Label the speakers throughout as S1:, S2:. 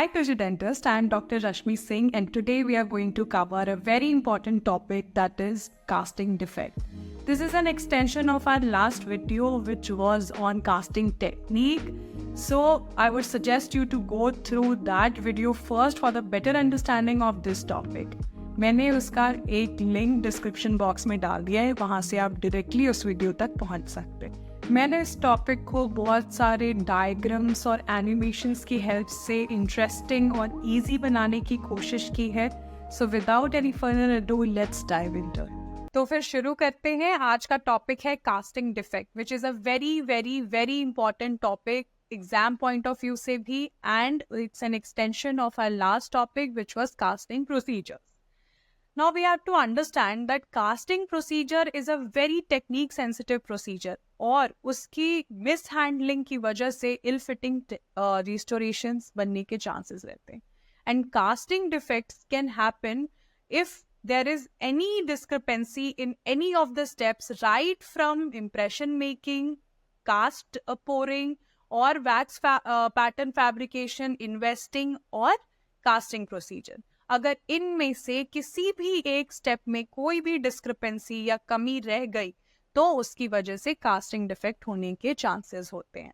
S1: Hi, Future Dentist. I am Dr. Rashmi Singh, and today we are going to cover a very important topic, that is casting defect. This is an extension of our last video, which was on casting technique. So, I would suggest you to go through that video first for the better understanding of this topic. मैंने उसका एक link description box में डाल दिया है, वहाँ से आप डायरेक्टली उस वीडियो तक पहुँच सकते हैं। मैंने इस टॉपिक को बहुत सारे डायग्राम्स और एनिमेशंस की हेल्प से इंटरेस्टिंग और इजी बनाने की कोशिश की है। So without any further ado let's dive into it. तो फिर शुरू करते हैं। आज का टॉपिक है casting defect, which is a very very very important topic exam point of view से भी, and it's an extension of our last topic which was casting procedures. Now we have to understand that casting procedure is a very technique sensitive procedure और उसकी mishandling की वजह से ill fitting restorations बनने के chances रहते हैं. And casting defects can happen if there is any discrepancy in any of the steps, right from impression making, cast pouring or wax pattern fabrication, investing और casting procedure. अगर इनमें से किसी भी एक स्टेप में कोई भी डिस्क्रिपेंसी या कमी रह गई तो उसकी वजह से कास्टिंग डिफेक्ट होने के चांसेस होते हैं.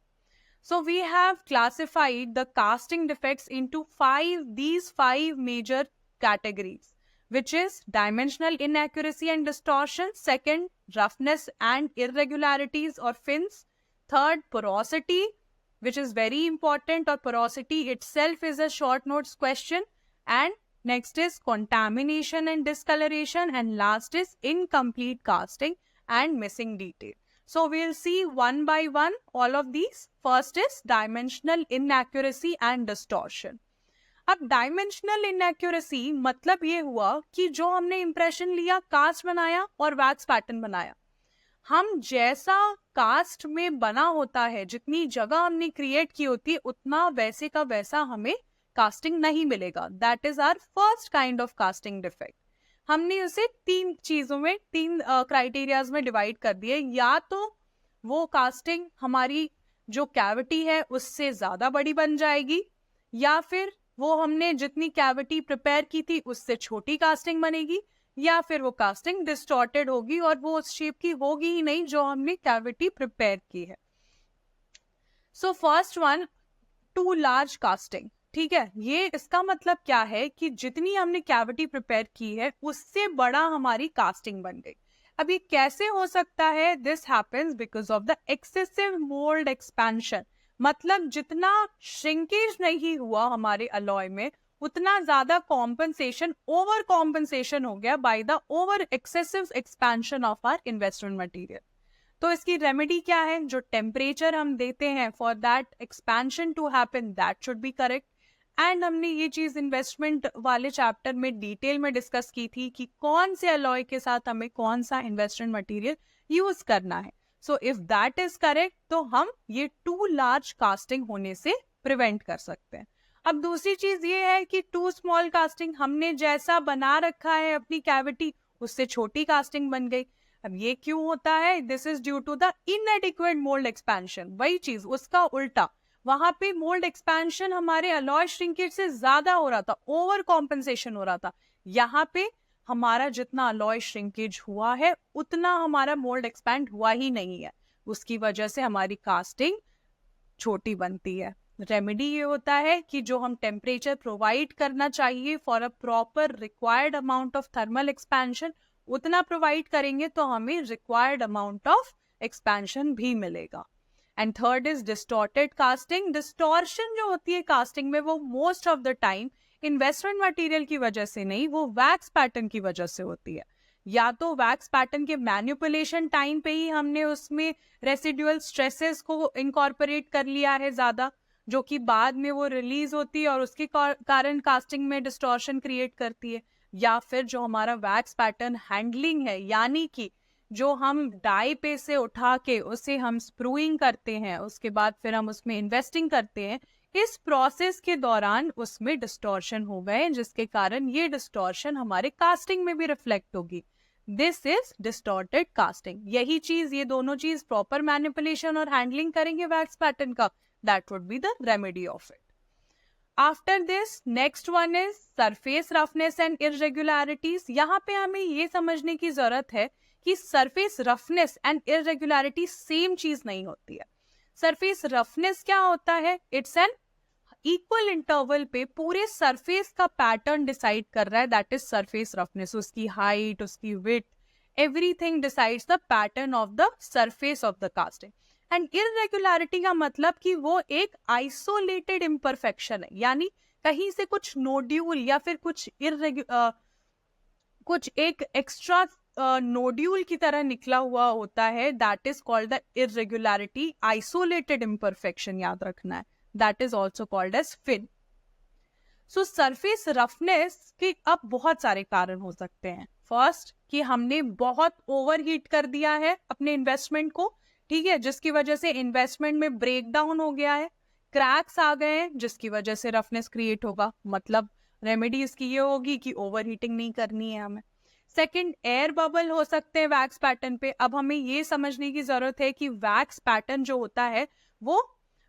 S1: So we have classified the casting defects into five major categories, which is dimensional inaccuracy and distortion, second roughness and irregularities or fins, third porosity, which is very important, or porosity itself is a short notes question, and next is contamination and discoloration, and last is incomplete casting and missing detail. So we'll see one by one all of these. First is dimensional inaccuracy and distortion. अब dimensional inaccuracy मतलब ये हुआ कि जो हमने impression लिया, cast बनाया और वैक्स पैटर्न बनाया, हम जैसा कास्ट में बना होता है, जितनी जगह हमने क्रिएट की होती है, उतना वैसे का वैसा हमें कास्टिंग नहीं मिलेगा. That is our first kind of casting defect. हमने उसे तीन चीजों में, तीन क्राइटेरियाज में डिवाइड कर दिए. या तो वो कास्टिंग हमारी जो कैविटी है उससे ज्यादा बड़ी बन जाएगी, या फिर वो हमने जितनी कैविटी प्रिपेयर की थी उससे छोटी कास्टिंग बनेगी, या फिर वो कास्टिंग डिस्टॉर्टेड होगी और वो उस शेप की होगी ही नहीं जो हमने कैविटी प्रिपेयर की है. So first one, too large casting. ठीक है, ये इसका मतलब क्या है कि जितनी हमने कैविटी प्रिपेयर की है उससे बड़ा हमारी कास्टिंग बन गई. अब ये कैसे हो सकता है? This happens because of the excessive mould expansion. मतलब जितना श्रिंकेज नहीं हुआ हमारे अलॉय में, उतना ज्यादा कॉम्पनसेशन, ओवर कॉम्पनसेशन हो गया by the over excessive expansion of our investment material. तो इसकी रेमेडी क्या है? जो टेम्परेचर हम देते हैं for that expansion to happen, that should be correct. And हमने ये चीज इन्वेस्टमेंट वाले चैप्टर में डिटेल में डिस्कस की थी कि कौन से अलॉय के साथ हमें कौन सा इन्वेस्टमेंट मटेरियल यूज करना है. So if that is correct तो हम ये टू लार्ज कास्टिंग होने से प्रिवेंट कर सकते हैं. अब दूसरी चीज ये है कि टू स्मॉल कास्टिंग, हमने जैसा बना रखा है अपनी कैविटी उससे छोटी कास्टिंग बन गई. अब ये क्यों होता है? This is due to the inadequate mould expansion. वही चीज उसका उल्टा, वहां पे मोल्ड एक्सपेंशन हमारे अलॉय श्रिंकेज से ज्यादा हो रहा था, ओवर कॉम्पनसेशन हो रहा था. यहाँ पे हमारा जितना अलॉय श्रिंकेज हुआ है उतना हमारा मोल्ड एक्सपैंड हुआ ही नहीं है. उसकी वजह से हमारी कास्टिंग छोटी बनती है. रेमेडी ये होता है कि जो हम टेम्परेचर प्रोवाइड करना चाहिए for a proper required amount of thermal expansion, उतना प्रोवाइड करेंगे तो हमें रिक्वायर्ड अमाउंट ऑफ एक्सपेंशन भी मिलेगा. And third is distorted casting. Distortion जो होती है कास्टिंग में, वो most of the time investment material की वजह से नहीं, वो वैक्स पैटर्न की वजह से होती है. या तो वैक्स पैटर्न के मैनिपुलेशन टाइम पे ही हमने उसमें रेसिडुअल स्ट्रेसेस को इनकॉर्पोरेट कर लिया है ज्यादा, जो कि बाद में वो रिलीज होती है और उसके कारण कास्टिंग में डिस्टॉर्शन क्रिएट करती है. या फिर जो हमारा वैक्स पैटर्न हैंडलिंग है, यानी कि जो हम डाई पे से उठा के उसे हम स्प्रूइंग करते हैं, उसके बाद फिर हम उसमें इन्वेस्टिंग करते हैं, इस प्रोसेस के दौरान उसमें डिस्टॉर्शन हो गए, जिसके कारण ये डिस्टॉर्शन हमारे कास्टिंग में भी रिफ्लेक्ट होगी. This is distorted casting. यही चीज, ये दोनों चीज प्रॉपर मैनिपुलेशन और हैंडलिंग करेंगे वैक्स पैटर्न का, that would be the remedy of it. After this next one is surface roughness and इररेगुलरिटीज. यहाँ पे हमें ये समझने की जरूरत है कि सरफेस रफनेस एंड इररेगुलरिटी सेम चीज नहीं होती है. सरफेस रफनेस क्या होता है? इट्स एन इक्वल इंटरवल पे पूरे सरफेस का पैटर्न डिसाइड कर रहा है, दैट इज सरफेस रफनेस. उसकी हाइट, उसकी width, everything decides the pattern of the surface of the casting. And irregularity का मतलब कि वो एक आइसोलेटेड इम्परफेक्शन है, यानी कहीं से कुछ नोड्यूल या फिर कुछ एक एक्स्ट्रा नोड्यूल की तरह निकला हुआ होता है, that is called the irregularity. Isolated imperfection याद रखना है, that is also called edge fin. So surface roughness के अब बहुत सारे कारण हो सकते हैं. फर्स्ट, कि हमने बहुत ओवरहीट कर दिया है अपने इन्वेस्टमेंट को, ठीक है, जिसकी वजह से इन्वेस्टमेंट में ब्रेक डाउन हो गया है, क्रैक्स आ गए हैं, जिसकी वजह से रफनेस क्रिएट होगा. मतलब रेमेडी इसकी ये होगी कि ओवरहीटिंग नहीं करनी है हमें. सेकंड, एयर बबल हो सकते हैं वैक्स पैटर्न पे. अब हमें ये समझने की जरूरत है कि वैक्स पैटर्न जो होता है वो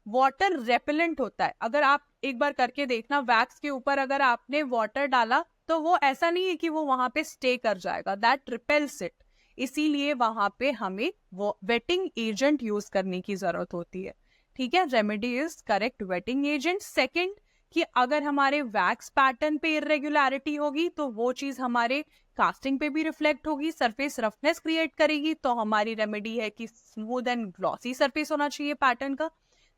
S1: वाटर रेपेलेंट होता है. अगर आप एक बार करके देखना, वैक्स के ऊपर अगर आपने वाटर डाला तो वो ऐसा नहीं है कि वो वहां पे स्टे कर जाएगा, दैट रिपेल्स इट. इसीलिए वहां पे हमें वो वेटिंग एजेंट यूज करने की जरूरत होती है, ठीक है. Remedy is correct waiting agent. Second, कि अगर हमारे वैक्स पैटर्न पे इरेगुलरिटी होगी तो वो चीज हमारे कास्टिंग पे भी रिफ्लेक्ट होगी, सरफेस रफनेस क्रिएट करेगी. तो हमारी रेमेडी है कि स्मूथ एंड ग्लॉसी सरफेस होना चाहिए पैटर्न का.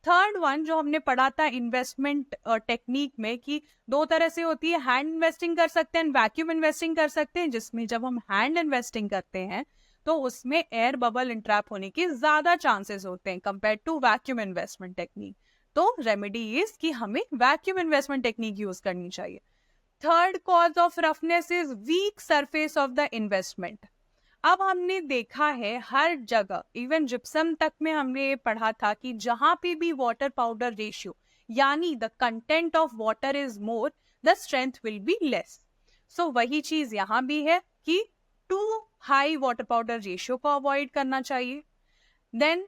S1: थर्ड वन जो हमने पढ़ा था इन्वेस्टमेंट टेक्निक में, कि दो तरह से होती है, हैंड इन्वेस्टिंग कर सकते हैं, वैक्यूम इन्वेस्टिंग कर सकते हैं. जिसमें जब हम हैंड इन्वेस्टिंग करते हैं तो उसमें एयर बबल इंट्रैप होने के ज्यादा चांसेस होते हैं compare to vacuum investment technique. तो रेमेडी इज कि हमें वैक्यूम इन्वेस्टमेंट टेक्निक यूज करनी चाहिए. Third cause of roughness is weak surface of the investment. अब हमने देखा है हर जगह, इवन जिप्सम तक में हमने ये पढ़ा था कि जहां पे भी वाटर पाउडर रेशियो यानी the content of water is more, the strength will be less. So वही चीज यहाँ भी है कि too high water powder ratio को अवॉइड करना चाहिए. देन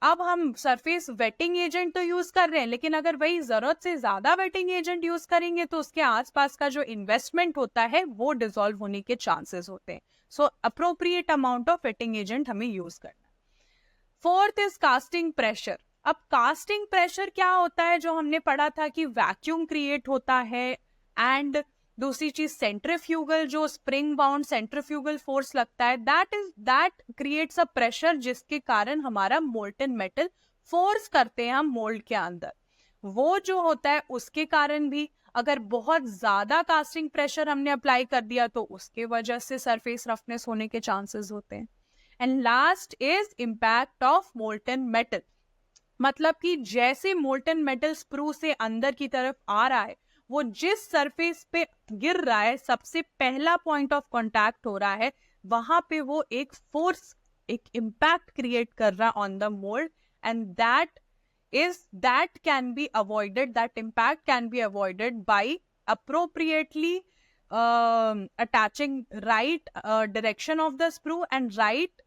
S1: अब हम सरफेस वेटिंग एजेंट तो यूज कर रहे हैं, लेकिन अगर वही जरूरत से ज्यादा वेटिंग एजेंट यूज करेंगे तो उसके आसपास का जो इन्वेस्टमेंट होता है वो डिसॉल्व होने के चांसेस होते हैं. So appropriate amount of wetting agent हमें यूज करना. Fourth is casting pressure. अब कास्टिंग प्रेशर क्या होता है? जो हमने पढ़ा था कि वैक्यूम क्रिएट होता है, एंड दूसरी चीज सेंट्रीफ्यूगल, जो स्प्रिंग बाउंड सेंट्रीफ्यूगल फोर्स लगता है, दैट क्रिएट्स अ प्रेशर, जिसके कारण हमारा मोल्टन मेटल फोर्स करते हैं हम मोल्ड के अंदर. वो जो होता है उसके कारण भी अगर बहुत ज्यादा कास्टिंग प्रेशर हमने अप्लाई कर दिया तो उसके वजह से सरफेस रफनेस होने के चांसेस होते हैं. And last is impact of molten metal. मतलब कि जैसे मोल्टन मेटल स्प्रू से अंदर की तरफ आ रहा है, वो जिस सरफेस पे गिर रहा है, सबसे पहला पॉइंट ऑफ कांटेक्ट हो रहा है, वहां पे वो एक फोर्स, एक इम्पैक्ट क्रिएट कर रहा है on the mould, and that can be avoided, that impact can be avoided by appropriately attaching right direction of the sprue and right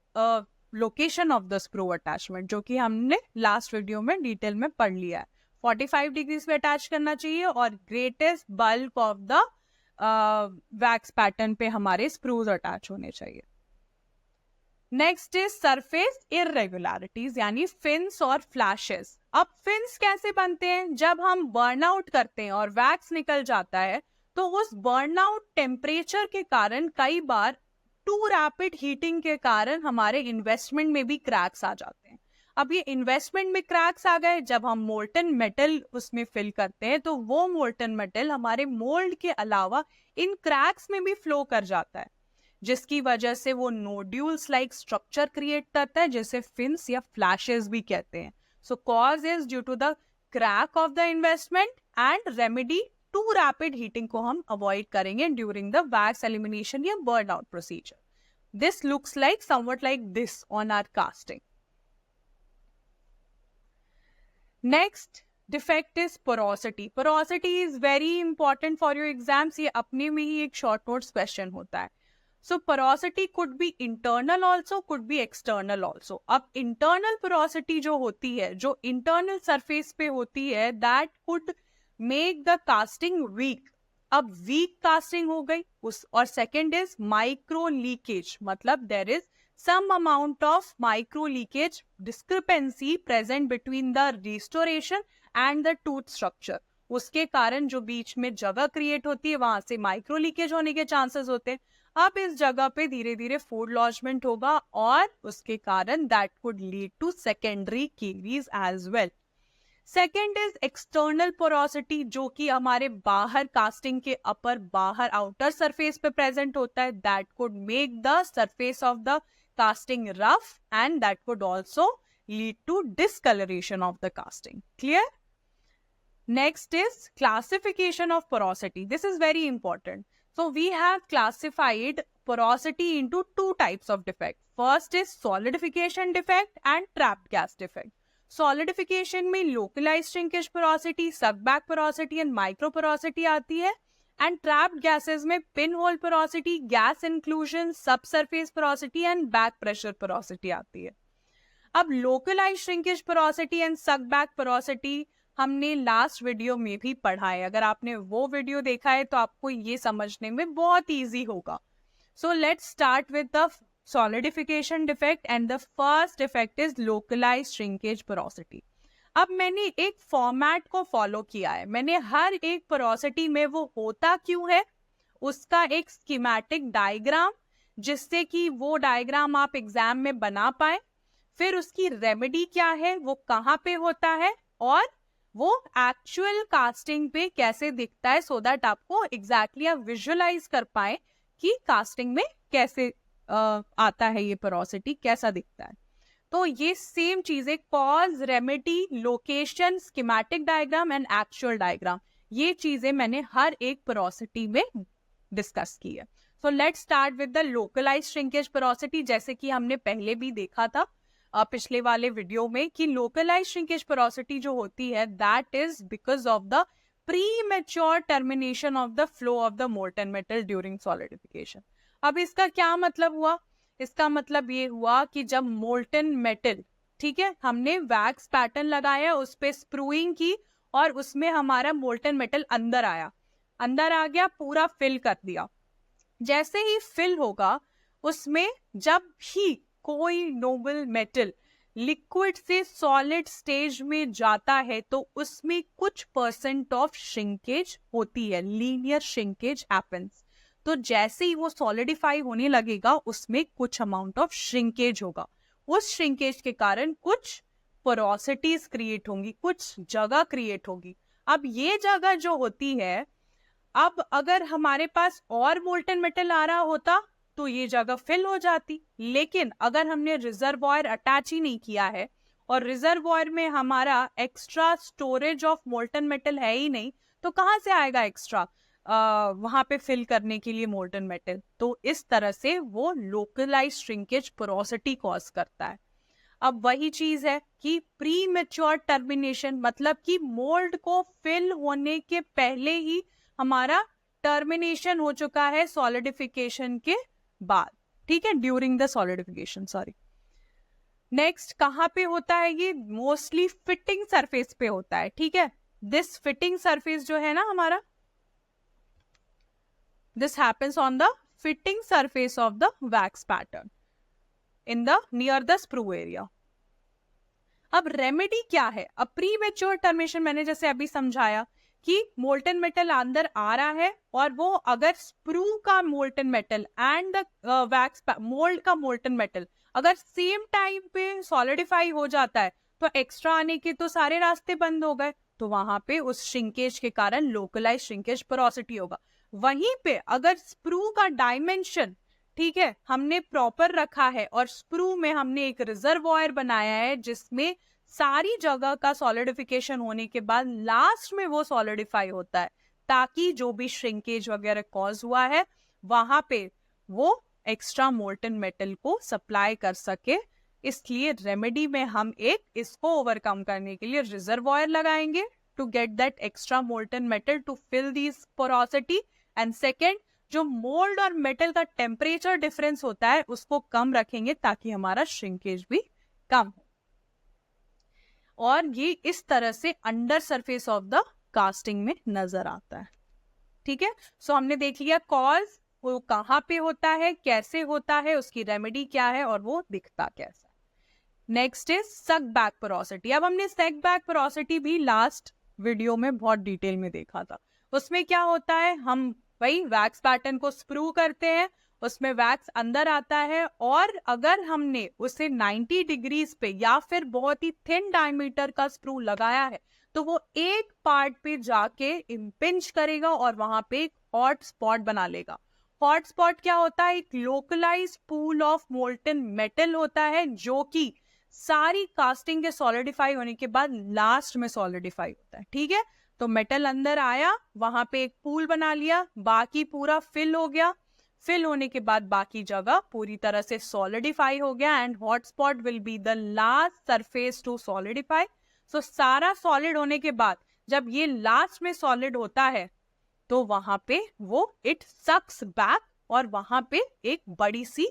S1: location of the sprue attachment, जो कि हमने last video में detail में पढ़ लिया है. 45 degrees पे attach करना चाहिए और greatest bulk of the wax pattern पे हमारे स्प्रूज अटैच होने चाहिए. नेक्स्ट इज सरफेस इररेगुलरिटीज यानी फिन्स और फ्लैशेस. अब फिन्स कैसे बनते हैं? जब हम बर्नआउट करते हैं और वैक्स निकल जाता है तो उस बर्नआउट टेम्परेचर के कारण, कई बार टू रैपिड हीटिंग के कारण, हमारे इन्वेस्टमेंट में भी क्रैक्स आ जाते हैं. अब ये इन्वेस्टमेंट में क्रैक्स आ गए, जब हम मोल्टन मेटल उसमें फिल करते हैं तो वो मोल्टन मेटल हमारे मोल्ड के अलावा इन क्रैक्स में भी फ्लो कर जाता है, जिसकी वजह से वो नोड्यूल्स लाइक स्ट्रक्चर क्रिएट करता है, जिसे फिन्स या फ्लैशेस भी कहते हैं. So cause is due to the crack of the investment, and remedy to rapid heating को हम अवॉइड करेंगे ड्यूरिंग द वैक्स एलिमिनेशन या burn out procedure. This looks like something like this on our casting. Next defect is porosity. Porosity is very important for your exams. ये अपने में ही एक short notes question होता है. So porosity could be internal also, could be external also. अब internal porosity जो होती है, जो internal surface पे होती है, that could make the casting weak. अब वीक कास्टिंग हो गई उस, और सेकेंड इज माइक्रो लीकेज, मतलब there is some amount of micro leakage discrepancy present between the restoration and the tooth structure। उसके कारण जो बीच में जगह क्रिएट होती है वहां से माइक्रो लीकेज होने के चांसेस होते हैं। अब इस जगह पे धीरे धीरे फूड लॉजमेंट होगा और उसके कारण that could lead to secondary caries as well. Second is external porosity, जो कि हमारे बाहर कास्टिंग के अपर बाहर आउटर सरफेस पे प्रेजेंट होता है, that could make the surface of the casting rough and that could also lead to discoloration of the casting. Clear? Next is classification of porosity. This is very important. So we have classified porosity into two types of defect. First is solidification defect and trapped gas defect. Solidification में localized shrinkage porosity, suckback porosity and microporosity आती है, and trapped gases में pinhole porosity, gas inclusion, subsurface porosity and back pressure porosity आती है। अब localized shrinkage porosity and suckback porosity हमने last video में भी पढ़ा है। अगर आपने वो वीडियो देखा है तो आपको ये समझने में बहुत इजी होगा। So let's start with the solidification defect and the first defect is localized shrinkage porosity। अब मैंने एक फॉर्मेट को फॉलो किया है, मैंने हर एक पोरोसिटी में वो होता क्यों है उसका एक स्कीमेटिक डायग्राम, जिससे कि वो डायग्राम आप एग्जाम में बना पाए, फिर उसकी रेमेडी क्या है, वो कहाँ पे होता है और वो एक्चुअल कास्टिंग पे कैसे दिखता है, सो दैट आपको एग्जैक्टली आप विजुअलाइज कर पाए कि कास्टिंग में कैसे आता है ये पोरोसिटी, कैसा दिखता है। तो ये सेम चीजें cause, remedy, location, schematic diagram and actual diagram, ये चीजें मैंने हर एक पोरोसिटी में डिस्कस की है। So let's start with the localised shrinkage porosity. जैसे कि हमने पहले भी देखा था पिछले वाले वीडियो में कि लोकलाइज्ड श्रिंकेज पोरोसिटी जो होती है that is because of the premature termination of the flow of the molten metal during solidification. अब इसका क्या मतलब हुआ? इसका मतलब ये हुआ कि जब मोल्टन मेटल, ठीक है, हमने वैक्स पैटर्न लगाया, उस पे स्प्रूइंग की और उसमें हमारा मोल्टन मेटल अंदर आ गया, पूरा फिल कर दिया। जैसे ही फिल होगा उसमें जब भी कोई नोबल मेटल लिक्विड से सॉलिड स्टेज में जाता है तो उसमें कुछ परसेंट ऑफ श्रिंकेज होती है, लीनियर श्रिंकेज हैपेंस। तो जैसे ही वो सॉलिडिफाई होने लगेगा उसमें कुछ अमाउंट ऑफ श्रिंकेज होगा, उस श्रिंकेज के कारण कुछ पोरोसिटीज क्रिएट होंगी, कुछ जगह क्रिएट होगी। अब ये जगह जो होती है, अब अगर हमारे पास और मोल्टन मेटल आ रहा होता तो ये जगह फिल हो जाती, लेकिन अगर हमने रिजर्वॉयर अटैच ही नहीं किया है और रिजर्वॉयर में हमारा extra storage of molten metal है ही नहीं, तो कहाँ से आएगा एक्स्ट्रा वहां पे फिल करने के लिए मोल्टन मेटल? तो इस तरह से वो लोकलाइज्ड श्रिंकेज पोरोसिटी कॉज करता है। अब वही चीज है कि प्री मैच्योर टर्मिनेशन, मतलब कि मोल्ड को फिल होने के पहले ही हमारा टर्मिनेशन हो चुका है सॉलिडिफिकेशन के बाद, ठीक है, during the solidification, sorry. Next कहाँ पे होता है ये? मोस्टली फिटिंग सरफेस पे होता है, ठीक है। दिस फिटिंग सरफेस जो है ना हमारा, this happens on the fitting surface of the wax pattern in the near the sprue area। अब रेमेडी क्या है? अब प्रीमेच्योर टर्मिनेशन मैंने जैसे अभी समझाया कि मोल्टन मेटल अंदर आ रहा है और वो अगर स्प्रू का molten metal and the wax mould का मोल्टन मेटल अगर सेम टाइम पे सॉलिडिफाई हो जाता है तो एक्स्ट्रा आने के तो सारे रास्ते बंद हो गए, तो वहां पे उस श्रिंकेज के कारण लोकलाइज्ड श्रिंकेज पोरोसिटी होगा। वहीं पे अगर स्प्रू का डायमेंशन, ठीक है, हमने प्रॉपर रखा है और स्प्रू में हमने एक रिजर्वॉयर बनाया है जिसमें सारी जगह का सॉलिडिफिकेशन होने के बाद लास्ट में वो सॉलिडिफाई होता है, ताकि जो भी श्रिंकेज वगैरह कॉज हुआ है वहां पे वो एक्स्ट्रा मोल्टन मेटल को सप्लाई कर सके। इसलिए रेमेडी में हम एक इसको ओवरकम करने के लिए रिजर्वॉयर लगाएंगे to get that extra molten metal to fill this porosity, and second जो मोल्ड और मेटल का टेम्परेचर डिफरेंस होता है उसको कम रखेंगे ताकि हमारा श्रिंकेज भी कम हो। और ये इस तरह से under surface of the casting में नजर आता है। ठीक है, सो हमने देख लिया कॉज, वो कहाँ पे होता है, कैसे होता है, उसकी रेमेडी क्या है और वो दिखता कैसा है। नेक्स्ट इज सक बैक पोरोसिटी। अब हमने सक बैक पोरोसिटी भी लास्ट वीडियो में बहुत डिटेल में देखा था। उसमें क्या होता है, हम वही वैक्स पैटर्न को स्प्रू करते हैं, उसमें वैक्स अंदर आता है और अगर हमने उसे 90 डिग्रीज पे या फिर बहुत ही थिन डायमीटर का स्प्रू लगाया है तो वो एक पार्ट पे जाके इम्पिंच करेगा और वहां पे एक हॉट स्पॉट बना लेगा। हॉट स्पॉट क्या होता है, एक localised pool of molten metal होता है जो कि सारी कास्टिंग के सॉलिडिफाई होने के बाद लास्ट में सॉलिडिफाई होता है। ठीक है, तो मेटल अंदर आया, वहां पे एक पूल बना लिया, बाकी पूरा फिल हो गया, फिल होने के बाद बाकी जगह पूरी तरह से सॉलिडिफाई हो गया and hot spot will be the last surface to solidify. So सारा सॉलिड होने के बाद जब ये लास्ट में सॉलिड होता है तो वहां पे वो इट सक्स बैक और वहां पे एक बड़ी सी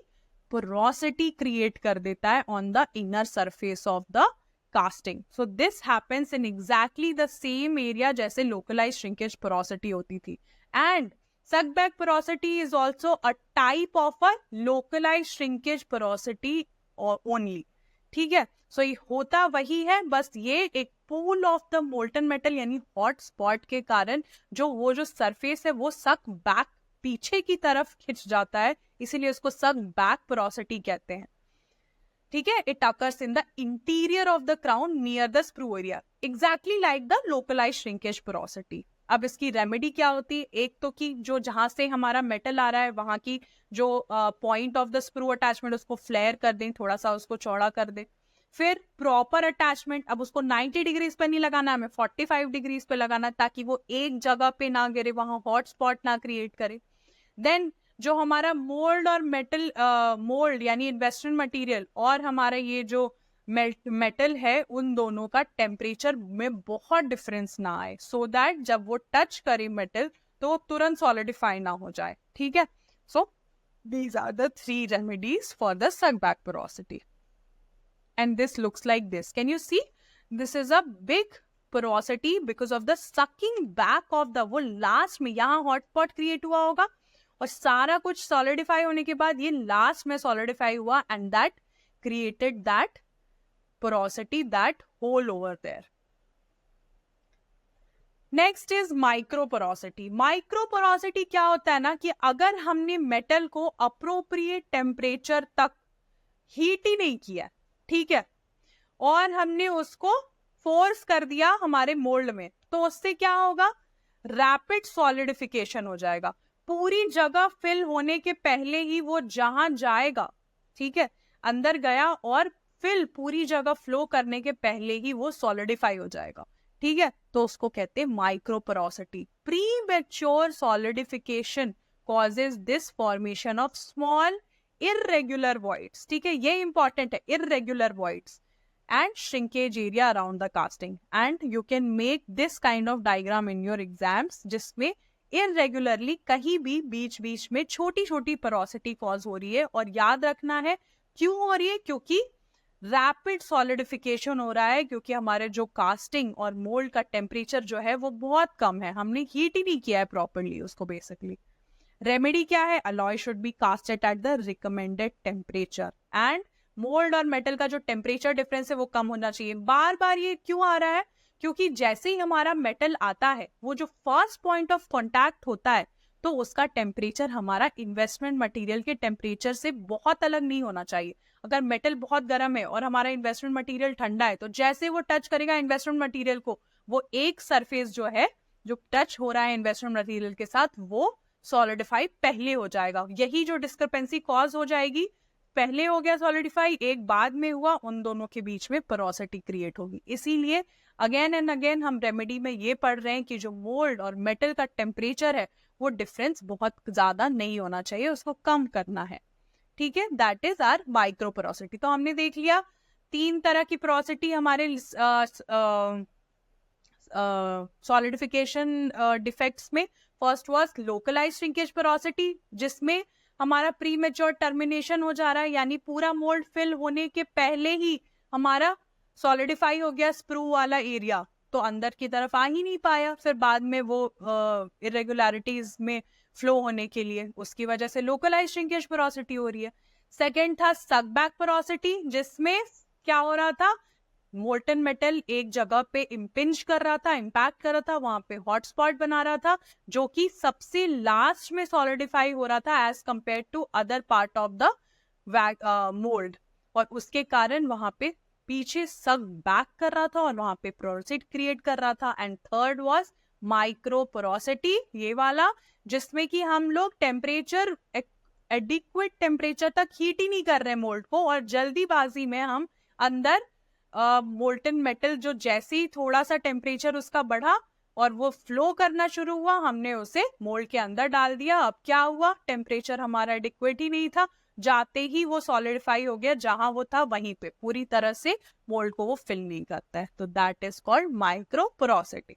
S1: पोरोसिटी क्रिएट कर देता है on the inner surface of the casting. So this happens in exactly the same area जैसे लोकलाइज श्रिंकेज पोरोसिटी होती थी। And suck back porosity is also a type of a localized shrinkage porosity only। ठीक है, सो ये होता वही है, बस ये एक pool of the molten metal यानी हॉट स्पॉट के कारण वो जो सरफेस है वो सक बैक पीछे की तरफ खिंच जाता है, इसीलिए उसको सक बैक पोरोसिटी कहते हैं। ठीक है, it occurs in the interior of the crown near the sprue area exactly like the localised shrinkage porosity. अब इसकी रेमेडी क्या होती है, एक तो कि जो जहां से हमारा मेटल आ रहा है वहां की जो point of the screw attachment उसको फ्लेयर कर दें, थोड़ा सा उसको चौड़ा कर दें। फिर प्रॉपर अटैचमेंट, अब उसको 90 डिग्रीज पे नहीं लगाना, हमें 45 डिग्रीज पे लगाना ताकि वो एक जगह पे ना गिरे, वहां हॉट स्पॉट ना क्रिएट करे। देन जो हमारा मोल्ड और मेटल मोल्ड यानी इन्वेस्टमेंट मटेरियल और हमारा ये जो मेटल है उन दोनों का टेम्परेचर में बहुत डिफरेंस ना आए, सो दैट जब वो टच करे मेटल तो वो तुरंत सॉलिडिफाई ना हो जाए। ठीक है, so these are the 3 remedies for the suck back porosity and this looks like this. Can you see, this is a big porosity because of the sucking back of the, वो लास्ट में यहाँ hotspot create हुआ होगा और सारा कुछ solidify होने के बाद ये लास्ट में सॉलिडिफाई हुआ and that created that porosity, that hole over there. Next is micro porosity। micro porosity क्या होता है ना कि अगर हमने मेटल को अप्रोप्रिएट टेम्परेचर तक हीट ही नहीं किया, ठीक है, और हमने उसको फोर्स कर दिया हमारे मोल्ड में, तो उससे क्या होगा, रैपिड सॉलिडिफिकेशन हो जाएगा। पूरी जगह फिल होने के पहले ही वो जहां जाएगा, ठीक है, अंदर गया और फिल पूरी जगह फ्लो करने के पहले ही वो सॉलिडिफाई हो जाएगा। ठीक है, तो उसको कहते हैं micro porosity. Premature solidification causes this formation of small irregular voids. ठीक है, ये इंपॉर्टेंट है, irregular voids and shrinkage area around the casting. And you can make this kind of diagram in your exams जिसमें इररेगुलरली कहीं भी बीच बीच में छोटी छोटी पोरोसिटी कॉज हो रही है, और याद रखना है क्यों हो रही है, क्योंकि रैपिड सॉलिडिफिकेशन हो रहा है, क्योंकि हमारे जो कास्टिंग और मोल्ड का टेम्परेचर जो है वो बहुत कम है, हमने हीट ही नहीं किया है प्रॉपर्ली उसको। बेसिकली रेमेडी क्या है, alloy should B casted at the recommended temperature and mould और मेटल का जो टेम्परेचर डिफरेंस है वो कम होना चाहिए। बार बार ये क्यों आ रहा है, क्योंकि जैसे ही हमारा मेटल आता है वो जो फर्स्ट पॉइंट ऑफ कॉन्टैक्ट होता है तो उसका टेम्परेचर हमारा इन्वेस्टमेंट मटेरियल के टेम्परेचर से बहुत अलग नहीं होना चाहिए। अगर मेटल बहुत गर्म है और हमारा इन्वेस्टमेंट मटेरियल ठंडा है तो जैसे वो टच करेगा इन्वेस्टमेंट मटेरियल को, वो एक सरफेस जो है जो टच हो रहा है इन्वेस्टमेंट मटेरियल के साथ वो सॉलिडिफाई पहले हो जाएगा। यही जो डिस्क्रिपेंसी कॉज हो जाएगी, पहले हो गया सॉलिडिफाई, एक बाद में हुआ, उन दोनों के बीच में पोरोसिटी क्रिएट होगी। इसीलिए अगेन एंड अगेन हम रेमेडी में ये पढ़ रहे हैं कि जो मोल्ड और मेटल का टेम्परेचर है वो डिफरेंस बहुत ज्यादा नहीं होना चाहिए, उसको कम करना है। ठीक है, that is our micro porosity. तो हमने देख लिया 3 तरह की पोरोसिटी हमारे सॉलिडिफिकेशन डिफेक्ट्स में। First was localised shrinkage porosity, जिसमें हमारा प्री मेच्योर टर्मिनेशन हो जा रहा है, यानी पूरा मोल्ड फिल होने के पहले ही हमारा सॉलिडिफाई हो गया स्प्रू वाला एरिया, तो अंदर की तरफ आ ही नहीं पाया, फिर बाद में वो इरेगुलरिटीज में फ्लो होने के लिए, उसकी वजह से लोकलाइज श्रिंकेज पोरोसिटी हो रही है। सेकेंड था सक बैक पोरोसिटी, जिसमें क्या हो रहा था, मोल्टन मेटल एक जगह पे इम्पिंज कर रहा था, इम्पैक्ट कर रहा था, वहां पे हॉटस्पॉट बना रहा था, जो कि सबसे लास्ट में सॉलिडिफाई हो रहा था as compare to other part of the mould, और उसके कारण वहां पे पीछे सक बैक कर रहा था और वहां पे पोरोसिटी क्रिएट कर रहा था। And third was micro porosity, ये वाला, जिसमें कि हम लोग टेम्परेचर एडिक्वेट टेम्परेचर तक हीट ही नहीं कर रहे मोल्ड को, और जल्दीबाजी में हम अंदर मोल्टन मेटल जो जैसे ही थोड़ा सा टेम्परेचर उसका बढ़ा और वो फ्लो करना शुरू हुआ, हमने उसे मोल्ड के अंदर डाल दिया। अब क्या हुआ, टेम्परेचर हमारा एडिक्वेट ही नहीं था, जाते ही वो सॉलिडिफाई हो गया, जहां वो था वहीं पे, पूरी तरह से मोल्ड को वो फिल नहीं करता है, तो that is called micro porosity.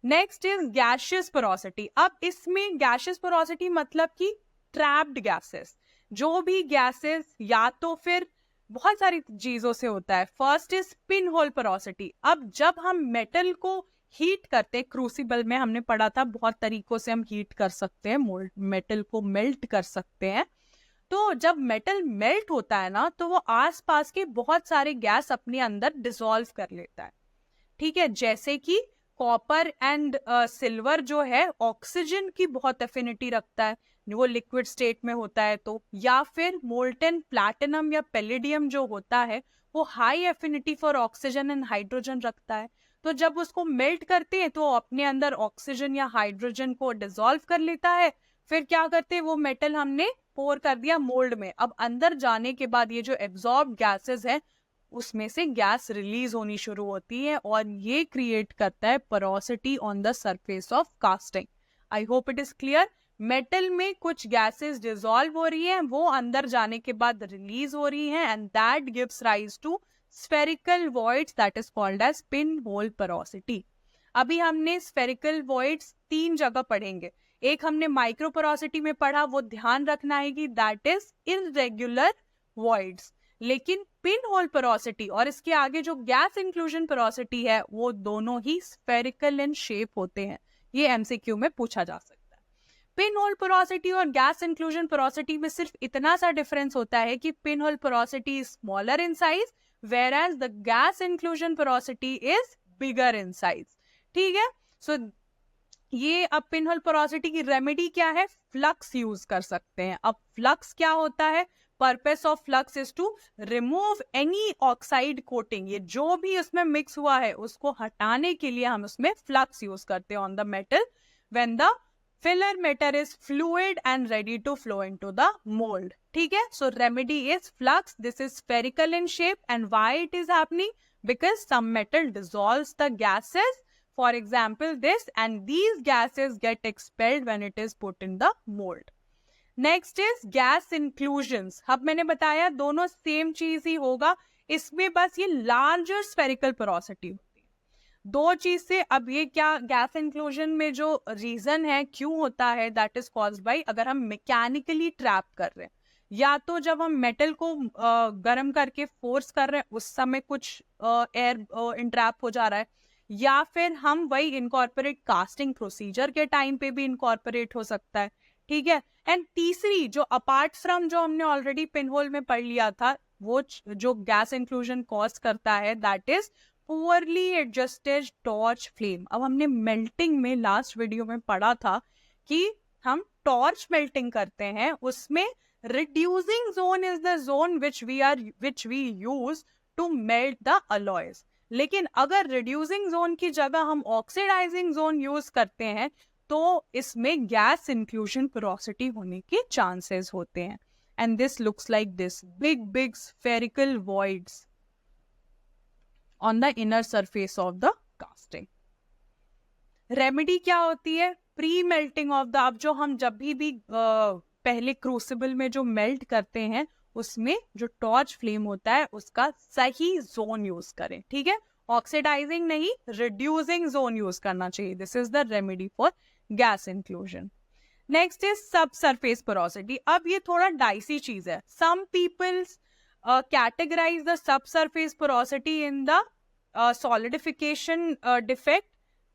S1: Next is gaseous porosity. अब इसमें गैशियस पोरोसिटी मतलब कि ट्रैप्ड गैसेस, जो भी गैसेस या तो फिर बहुत सारी चीजों से होता है। First is pin hole porosity. अब जब हम मेटल को हीट करते, क्रूसिबल में हमने पढ़ा था बहुत तरीकों से हम हीट कर सकते हैं, मेटल को मेल्ट कर सकते हैं। तो जब मेटल मेल्ट होता है ना, तो वो आसपास के बहुत सारे गैस अपने अंदर डिसॉल्व कर लेता है, ठीक है। जैसे कि कॉपर एंड सिल्वर जो है ऑक्सीजन की बहुत एफिनिटी रखता है, वो लिक्विड स्टेट में होता है तो, या फिर मोल्टन प्लैटिनम या पैलेडियम जो होता है वो high affinity for oxygen and hydrogen रखता है। तो जब उसको मेल्ट करते हैं तो अपने अंदर ऑक्सीजन या हाइड्रोजन को डिसॉल्व कर लेता है। फिर क्या करते हैं, वो मेटल हमने पोर कर दिया मोल्ड में। अब अंदर जाने के बाद ये जो एब्जॉर्ब गैसेस है, उसमें से गैस रिलीज होनी शुरू होती है, और ये क्रिएट करता है porosity on the surface of casting. I hope it is clear. Metal में कुछ गैसेस डिसॉल्व हो रही हैं, वो अंदर जाने के बाद रिलीज हो रही हैं, and that gives rise to spherical voids, that is called as pin hole porosity. अभी हमने स्फेरिकल वॉइड्स 3 जगह पढ़ेंगे। एक हमने माइक्रो पोरोसिटी में पढ़ा, वो ध्यान रखना है कि दैट इज इररेगुलर वॉइड्स। लेकिन पिन होल पोरोसिटी और इसके आगे जो गैस इंक्लूजन पोरोसिटी है, वो दोनों ही स्फेरिकल इन शेप होते हैं। ये एमसीक्यू में पूछा जा सकता है। पिन होल पोरोसिटी और गैस इंक्लूजन पोरोसिटी में सिर्फ इतना सा डिफरेंस होता है कि pin hole porosity is smaller in size, whereas the gas inclusion porosity is bigger in size, ठीक है। सो ये अब पिन होल पोरोसिटी की रेमेडी क्या है, फ्लक्स यूज कर सकते हैं। अब फ्लक्स क्या होता है, purpose of flux is to remove any oxide coating, ये जो भी उसमें मिक्स हुआ है उसको हटाने के लिए हम उसमें फ्लक्स यूज करते हैं on the metal when the filler matter is fluid and ready to flow into the mold, ठीक है। So remedy is flux. This is spherical in shape, and why it is happening? Because some metal dissolves the gases, for example this, and these gases get expelled when it is put in the mold. Next is gas inclusions. अब मैंने बताया दोनों same चीज ही होगा, इसमें बस ये larger spherical porosity दो चीज से। अब ये क्या, गैस इंक्लूजन में जो रीजन है क्यों होता है, दैट इज कॉज्ड बाय, अगर हम मैकेनिकली ट्रैप कर रहे हैं, या तो जब हम मेटल को गर्म करके फोर्स कर रहे हैं उस समय कुछ एयर इंट्रैप हो जा रहा है, या फिर हम वही इनकॉर्पोरेट कास्टिंग प्रोसीजर के टाइम पे भी इनकॉर्पोरेट हो सकता है, ठीक है। एंड तीसरी जो अपार्ट फ्रॉम जो हमने ऑलरेडी पिन होल में पढ़ लिया था, वो जो गैस इंक्लूजन कॉज करता है, that is poorly adjusted torch flame. अब हमने मेल्टिंग में लास्ट वीडियो में पढ़ा था कि हम टॉर्च मेल्टिंग करते हैं, उसमें reducing zone is the zone which we use to melt the alloys. लेकिन अगर रिड्यूसिंग जोन की जगह हम ऑक्सीडाइजिंग जोन यूज करते हैं तो इसमें गैस इंक्लूजन पोरोसिटी होने के चांसेस होते हैं। And this looks like this, big spherical voids on the inner surface of the casting. Remedy क्या होती है, प्री मेल्टिंग ऑफ द, अब जो हम जब भी पहले क्रूसिबल में जो मेल्ट करते हैं उसमें जो टॉर्च फ्लेम होता है उसका सही जोन यूज करें, ठीक है। ऑक्सीडाइजिंग नहीं, रिड्यूसिंग जोन यूज करना चाहिए। This is the remedy for gas inclusion. Next is subsurface porosity. अब ये थोड़ा डाइसी चीज है। Some peoples categorize the subsurface porosity in the solidification defect.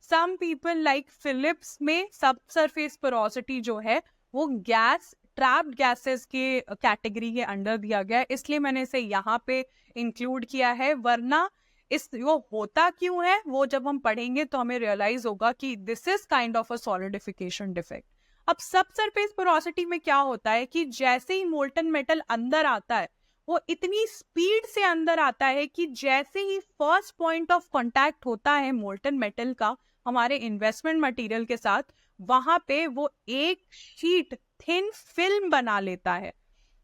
S1: Some people like Phillips में subsurface porosity जो है वो गैस ट्रैप्ड गैसेस के कैटेगरी के अंडर दिया गया है, इसलिए मैंने इसे यहाँ पे इंक्लूड किया है. वरना इस वो होता क्यों है वो जब हम पढ़ेंगे तो हमें रियलाइज होगा कि this is kind of a solidification defect. अब सब सरफेस पोरोसिटी में क्या होता है कि जैसे ही मोल्टन मेटल अंदर आता है वो इतनी स्पीड से अंदर आता है कि जैसे ही फर्स्ट पॉइंट ऑफ कांटेक्ट होता है मोल्टन मेटल का हमारे इन्वेस्टमेंट मटेरियल के साथ, वहां पे वो एक शीट थिन फिल्म बना लेता है.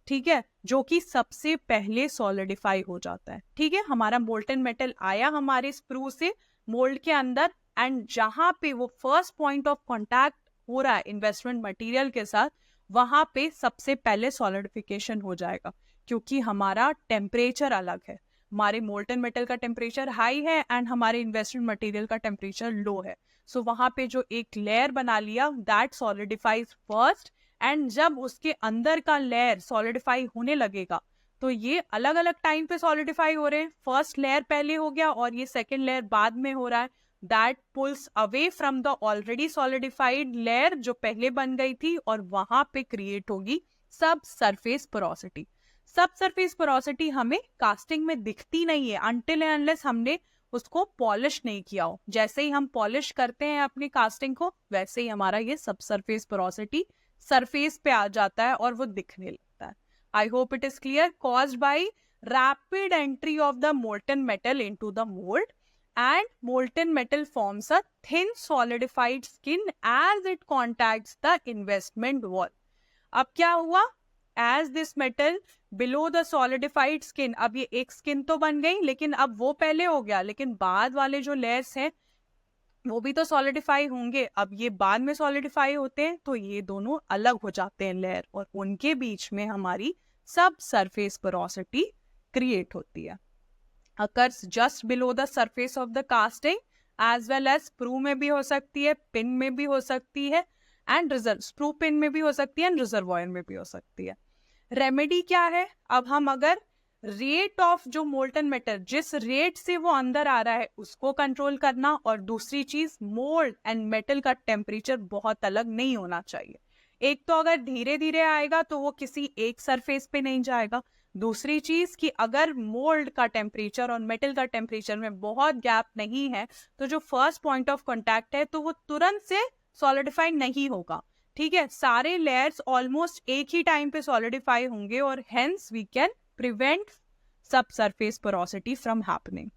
S1: ठीक है, जो कि सबसे पहले सॉलिडिफाई हो जाता है. ठीक है, हमारा मोल्टन मेटल आया हमारे स्प्रू से मोल्ड के अंदर, एंड जहां पे वो फर्स्ट पॉइंट ऑफ कांटेक्ट हो रहा है इन्वेस्टमेंट मटेरियल के साथ, वहां पे सबसे पहले सॉलिडिफिकेशन हो जाएगा. क्योंकि हमारा टेम्परेचर अलग है, हमारे मोल्टन मेटल का टेम्परेचर हाई है एंड हमारे इन्वेस्टमेंट मटेरियल का टेम्परेचर लो है. सो वहां पे जो एक लेयर बना लिया दैट सॉलिडिफाइज फर्स्ट, एंड जब उसके अंदर का लेयर सॉलिडिफाई होने लगेगा तो ये अलग अलग टाइम पे सॉलिडिफाई हो रहे हैं. फर्स्ट लेयर पहले हो गया और ये सेकेंड लेयर बाद में हो रहा है. That pools away from the already solidified layer जो पहले बन गई थी, और वहां पे क्रिएट होगी सब सरफेस पोरोसिटी. सब सरफेस पोरोसिटी हमें कास्टिंग में दिखती नहीं है अनटिल एंड अनलेस हमने उसको पॉलिश नहीं किया हो. जैसे ही हम पॉलिश करते हैं अपनी कास्टिंग को, वैसे ही हमारा ये सब सरफेस पोरोसिटी सरफेस पे आ जाता है और वो दिखने लगता है. I hope it is clear. Caused by rapid entry of the molten metal into the mould, and molten metal forms a thin solidified skin as it contacts the investment wall. अब क्या हुआ, as this metal below the solidified skin, अब ये एक skin तो बन गई लेकिन अब वो पहले हो गया, लेकिन बाद वाले जो लेयर्स हैं वो भी तो सॉलिडिफाई होंगे. अब ये बाद में सॉलिडिफाई होते हैं तो ये दोनों अलग हो जाते हैं लेयर, और उनके बीच में हमारी सब सरफेस पोरोसिटी क्रिएट होती है. occurs just below the surface of the casting as well as sprue में भी हो सकती है, पिन में भी हो सकती है, एंड sprue पिन में भी हो सकती है, एंड रिजर्वॉयर में भी हो सकती है. रेमेडी क्या है, अब हम अगर रेट ऑफ जो मोल्टन मेटल जिस रेट से वो अंदर आ रहा है उसको कंट्रोल करना, और दूसरी चीज मोल्ड एंड मेटल का टेम्परेचर बहुत अलग नहीं होना चाहिए. एक तो अगर धीरे धीरे आएगा तो वो किसी एक सरफेस पे नहीं जाएगा. दूसरी चीज कि अगर मोल्ड का टेम्परेचर और मेटल का टेम्परेचर में बहुत गैप नहीं है तो जो फर्स्ट पॉइंट ऑफ कांटेक्ट है तो वो तुरंत से सॉलिडिफाई नहीं होगा. ठीक है, सारे लेयर्स ऑलमोस्ट एक ही टाइम पे सॉलिडिफाई होंगे, और हेंस वी कैन प्रिवेंट सब surface porosity from happening.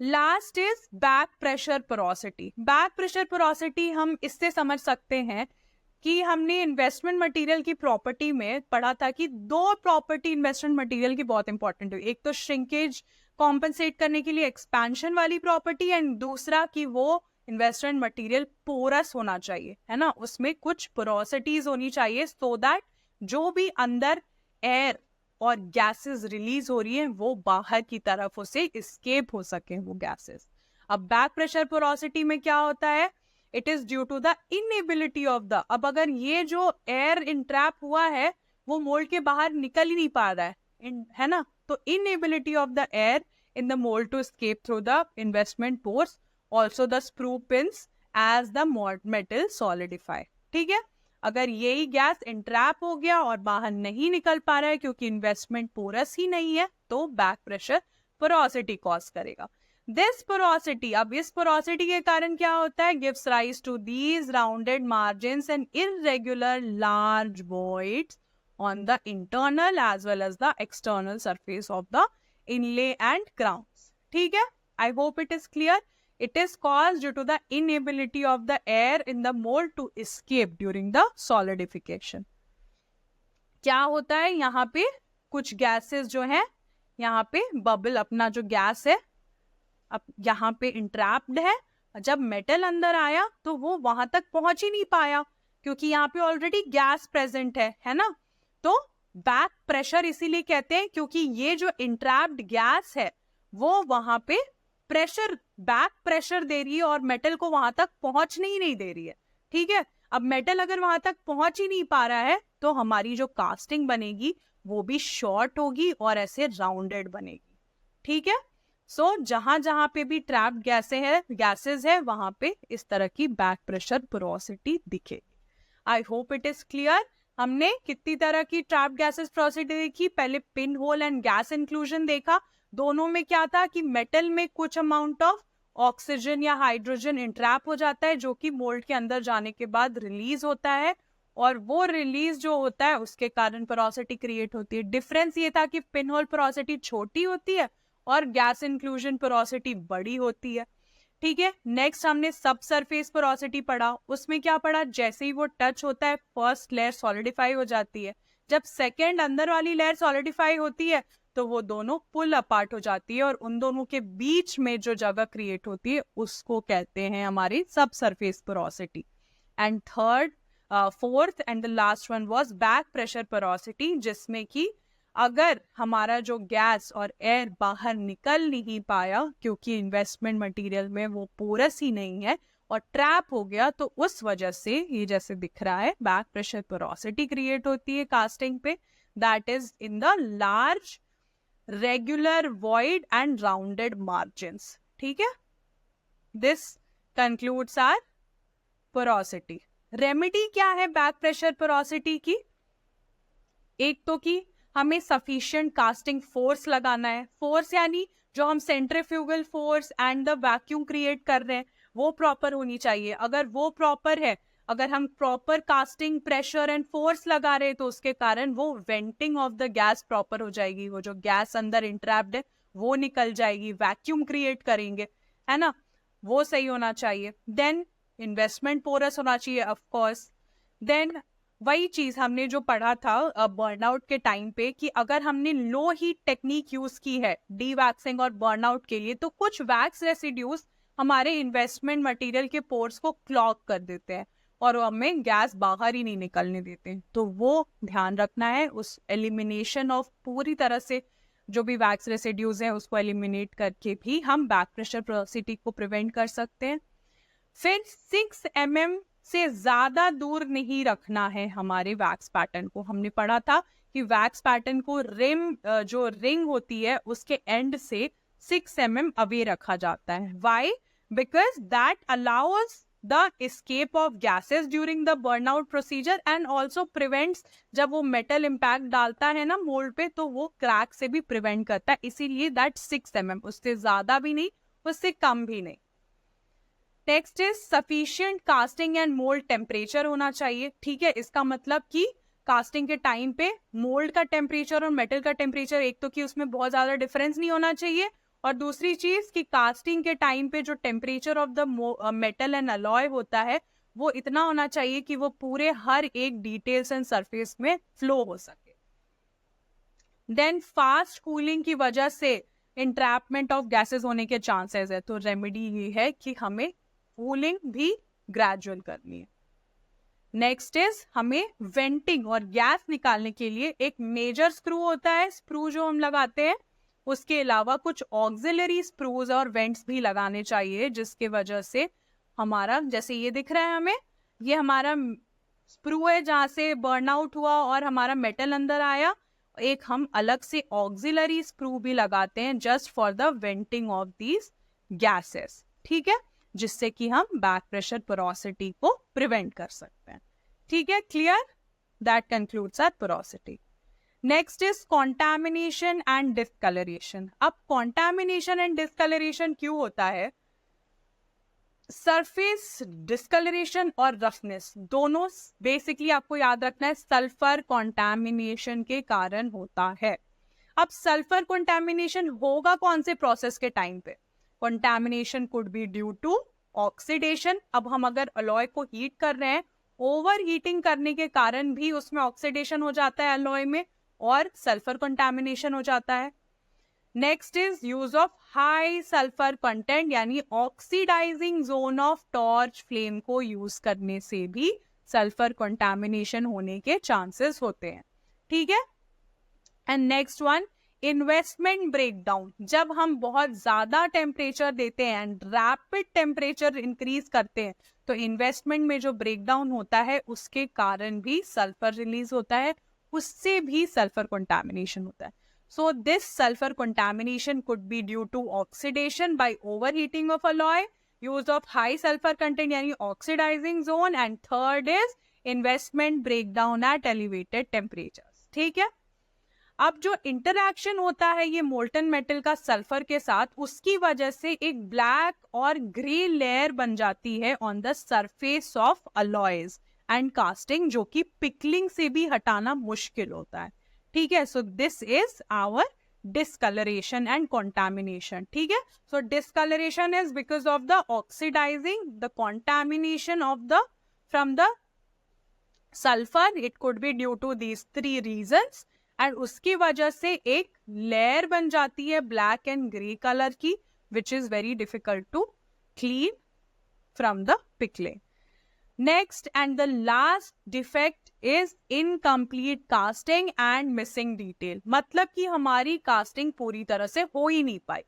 S1: Last is back pressure porosity. Back pressure porosity हम इससे समझ सकते हैं कि हमने इन्वेस्टमेंट मटेरियल की प्रॉपर्टी में पढ़ा था कि दो प्रॉपर्टी इन्वेस्टमेंट मटेरियल की बहुत इंपॉर्टेंट है. एक तो श्रिंकेज कॉम्पनसेट करने के लिए एक्सपेंशन वाली प्रॉपर्टी, एंड दूसरा कि वो इन्वेस्टमेंट मटेरियल पोरस होना चाहिए, है ना, उसमें कुछ पोरोसिटीज होनी चाहिए सो दैट जो भी अंदर एयर और गैसेस रिलीज हो रही है वो बाहर की तरफ उसे एस्केप हो सके वो गैसेस. अब बैक प्रेशर पोरोसिटी में क्या होता है, it is due to the inability of the, अब अगर ये जो एयर इंट्रैप हुआ है वो मोल्ड के बाहर निकल ही नहीं पा रहा है ना, तो inability of the air in the mould to escape through the investment pores, also the sprue pins as the metal solidify. ठीक है, अगर यही गैस इंट्रैप हो गया और बाहर नहीं निकल पा रहा है क्योंकि इन्वेस्टमेंट पोरस ही नहीं है, तो बैक प्रेशर पोरोसिटी कॉज करेगा. दिस पोरोसिटी, अब इस पोरोसिटी के कारण क्या होता है, gives rise to these rounded margins and irregular large voids on the internal as well as the external surface of the inlay and crowns. ठीक है, I hope it is clear. It is caused due to the inability of the air in the mold to escape during the solidification. क्या होता है, यहाँ पे कुछ gases जो है, यहाँ पे बबल अपना जो गैस है अब यहाँ पे इंट्रैप्ड है. जब मेटल अंदर आया तो वो वहां तक पहुंच ही नहीं पाया क्योंकि यहाँ पे ऑलरेडी गैस प्रेजेंट है ना. तो बैक प्रेशर इसीलिए कहते हैं क्योंकि ये जो इंट्रैप्ड गैस है वो वहां पे प्रेशर, बैक प्रेशर दे रही है और मेटल को वहां तक पहुंचने ही नहीं दे रही है. ठीक है, अब मेटल अगर वहां तक पहुंच ही नहीं पा रहा है तो हमारी जो कास्टिंग बनेगी वो भी शॉर्ट होगी और ऐसे राउंडेड बनेगी. ठीक है, सो जहां जहां पे भी ट्रैप्ड गैसेस है वहां पे इस तरह की बैक प्रेशर पोरोसिटी दिखेगी। I hope it is clear. हमने कितनी तरह की ट्रैप्ड गैसेस पोरोसिटी देखी, पहले pin hole and gas inclusion देखा। दोनों में क्या था कि मेटल में कुछ अमाउंट ऑफ ऑक्सीजन या हाइड्रोजन इंट्रैप हो जाता है, जो कि मोल्ड के अंदर जाने के बाद रिलीज होता है, और वो रिलीज जो होता है उसके कारण पोरोसिटी क्रिएट होती है। डिफरेंस ये था कि पिन होल पोरोसिटी छोटी होती है और गैस इंक्लूजन पोरोसिटी बड़ी होती है। ठीक है, नेक्स्ट हमने सब सरफेस पोरोसिटी पढ़ा। उसमें क्या पढ़ा, जैसे ही वो टच होता है फर्स्ट लेयर सॉलिडिफाई हो जाती है, जब सेकेंड अंदर वाली लेयर सॉलिडिफाई होती है तो वो दोनों पुल अपार्ट हो जाती है, और उन दोनों के बीच में जो जगह क्रिएट होती है उसको कहते हैं हमारी सब surface porosity. And fourth and the last one was back pressure porosity, जिसमें कि अगर हमारा जो गैस और एयर बाहर निकल नहीं पाया क्योंकि इन्वेस्टमेंट मटेरियल में वो पोरस ही नहीं है और ट्रैप हो गया, तो उस वजह से ये जैसे दिख रहा है बैक प्रेशर पोरोसिटी क्रिएट होती है कास्टिंग पे, that is in the large regular void and rounded margins. ठीक है, this concludes our porosity. Remedy क्या है बैक प्रेशर पोरोसिटी की? एक तो कि हमें सफिशिएंट कास्टिंग फोर्स लगाना है। फोर्स यानी जो हम centrifugal force and the vacuum create कर रहे हैं वो प्रॉपर होनी चाहिए। अगर वो प्रॉपर है, अगर हम proper casting pressure and force लगा रहे हैं तो उसके कारण वो वेंटिंग ऑफ द गैस प्रॉपर हो जाएगी, वो जो गैस अंदर इंट्रैप्ड है वो निकल जाएगी, वैक्यूम क्रिएट करेंगे, है ना, वो सही होना चाहिए। देन इन्वेस्टमेंट पोरस होना चाहिए ऑफ कोर्स। देन वही चीज हमने जो पढ़ा था बर्नआउट के टाइम पे कि अगर हमने लो हीट टेक्निक यूज की है डी वैक्सिंग और बर्नआउट के लिए, तो कुछ वैक्स रेसिड्यूज हमारे इन्वेस्टमेंट मटेरियल के पोर्स को क्लॉग कर देते हैं और हमें गैस बाहर ही नहीं निकलने देते। तो वो ध्यान रखना है, उस एलिमिनेशन ऑफ पूरी तरह से जो भी वैक्स रेसिड्यूज है उसको एलिमिनेट करके भी हम बैक प्रेशर पोरोसिटी को प्रिवेंट कर सकते हैं। फिर 6 mm से ज्यादा दूर नहीं रखना है हमारे वैक्स पैटर्न को। हमने पढ़ा था कि वैक्स पैटर्न को जो रिंग होती है उसके एंड से 6 mm अवे रखा जाता है। Why? Because that allows the escape of gases during the burnout procedure and also prevents, जब वो मेटल इम्पैक्ट डालता है ना मोल्ड पे तो वो क्रैक से भी प्रिवेंट करता है, इसीलिए दैट 6 mm, उससे ज्यादा भी नहीं उससे कम भी नहीं। Next is sufficient casting and mould temperature होना चाहिए। ठीक है, इसका मतलब कि कास्टिंग के टाइम पे मोल्ड का टेम्परेचर और मेटल का टेम्परेचर, एक तो कि उसमें बहुत ज्यादा डिफरेंस नहीं होना चाहिए, और दूसरी चीज कि कास्टिंग के टाइम पे जो temperature of the metal and alloy होता है वो इतना होना चाहिए कि वो पूरे हर एक डिटेल्स एंड सरफेस में फ्लो हो सके। देन फास्ट कूलिंग की वजह से इंट्रैपमेंट ऑफ गैसेस होने के चांसेस है, तो रेमेडी ये है कि हमें कूलिंग भी ग्रेजुअल करनी है। नेक्स्ट इज हमें वेंटिंग और गैस निकालने के लिए एक मेजर स्क्रू होता है, स्क्रू जो हम लगाते हैं, उसके अलावा कुछ ऑक्सिलरी स्क्रूज और वेंट्स भी लगाने चाहिए, जिसके वजह से हमारा, जैसे ये दिख रहा है हमें, ये हमारा स्क्रू है जहां से बर्नआउट हुआ और हमारा मेटल अंदर आया। एक हम अलग से ऑक्सिलरी स्क्रू भी लगाते हैं just for the venting of these gases. ठीक है, जिससे कि हम बैक प्रेशर पोरोसिटी को प्रिवेंट कर सकते हैं। ठीक है, clear? That concludes our porosity. Next is contamination and discoloration. अब कॉन्टैमिनेशन एंड डिस्कलरेशन क्यों होता है? सरफेस डिस्कलरेशन और रफनेस दोनों बेसिकली आपको याद रखना है सल्फर कॉन्टैमिनेशन के कारण होता है। अब सल्फर कॉन्टैमिनेशन होगा कौन से प्रोसेस के टाइम पे? Contamination could be due to oxidation. अब हम अगर अलॉय को हीट कर रहे हैं, ओवर हीटिंग करने के कारण भी उसमें ऑक्सीडेशन हो जाता है अलॉय में और सल्फर कंटामिनेशन हो जाता है। Next is use of high sulphur content, यानी oxidising zone of torch flame को यूज करने से भी सल्फर कंटामिनेशन होने के चांसेस होते हैं। ठीक है, and next one investment breakdown. जब हम बहुत ज्यादा टेम्परेचर देते हैं एंड रैपिड टेम्परेचर इंक्रीज करते हैं तो इन्वेस्टमेंट में जो ब्रेकडाउन होता है उसके कारण भी सल्फर रिलीज होता है, उससे भी सल्फर कंटामिनेशन होता है। So this sulfur contamination could be due to oxidation by overheating of alloy, use of high sulfur content यानी oxidizing zone, and third is investment breakdown at elevated temperatures. ठीक है. अब जो इंटरैक्शन होता है ये मोल्टन मेटल का sulphur के साथ, उसकी वजह से एक ब्लैक और ग्रे लेयर बन जाती है on the surface of alloys and casting, जो कि पिकलिंग से भी हटाना मुश्किल होता है. ठीक है. So this is our discoloration and contamination. ठीक है. So discoloration is because of the oxidizing, the contamination of the from the sulfur. It could be due to these three reasons. And उसकी वजह से एक लेयर बन जाती है black and grey colour की, which is very difficult to clean from the pickling. Next and the last defect is incomplete casting and missing detail. मतलब कि हमारी कास्टिंग पूरी तरह से हो ही नहीं पाई.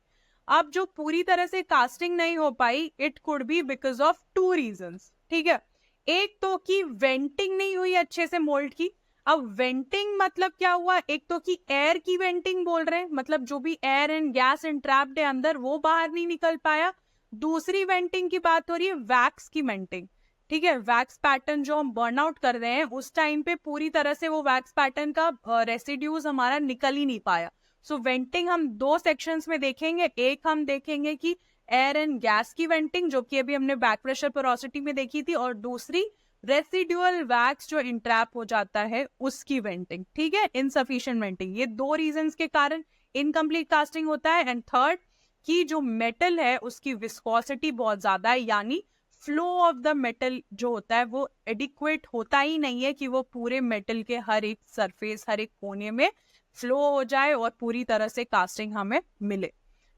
S1: अब जो पूरी तरह से कास्टिंग नहीं हो पाई, it could be because of two reasons. ठीक है. एक तो कि वेंटिंग नहीं हुई अच्छे से मोल्ड की. अब वेंटिंग मतलब क्या हुआ, एक तो कि एयर की वेंटिंग बोल रहे हैं, मतलब जो भी एयर एंड गैस एंट्रैप्ड है अंदर वो बाहर नहीं निकल पाया. दूसरी वेंटिंग की बात हो रही है वैक्स की वेंटिंग. ठीक है. वैक्स पैटर्न जो हम बर्न आउट कर रहे हैं उस टाइम पे पूरी तरह से वो वैक्स पैटर्न का रेसिड्यूज हमारा निकल ही नहीं पाया. सो वेंटिंग हम दो सेक्शंस में देखेंगे. एक हम देखेंगे कि एयर एंड गैस की वेंटिंग, जो कि अभी हमने बैक प्रेशर पोरोसिटी में देखी थी, और दूसरी रेसिडुअल वैक्स जो इंट्रैप हो जाता है उसकी वेंटिंग. ठीक है. इनसफिशिएंट वेंटिंग, ये दो रीजंस के कारण इनकम्प्लीट कास्टिंग होता है. एंड थर्ड कि जो मेटल है उसकी विस्कोसिटी बहुत ज्यादा है, यानी फ्लो ऑफ द मेटल जो होता है वो एडिक्वेट होता ही नहीं है कि वो पूरे मेटल के हर एक सरफेस, हर एक कोने में फ्लो हो जाए और पूरी तरह से कास्टिंग हमें मिले.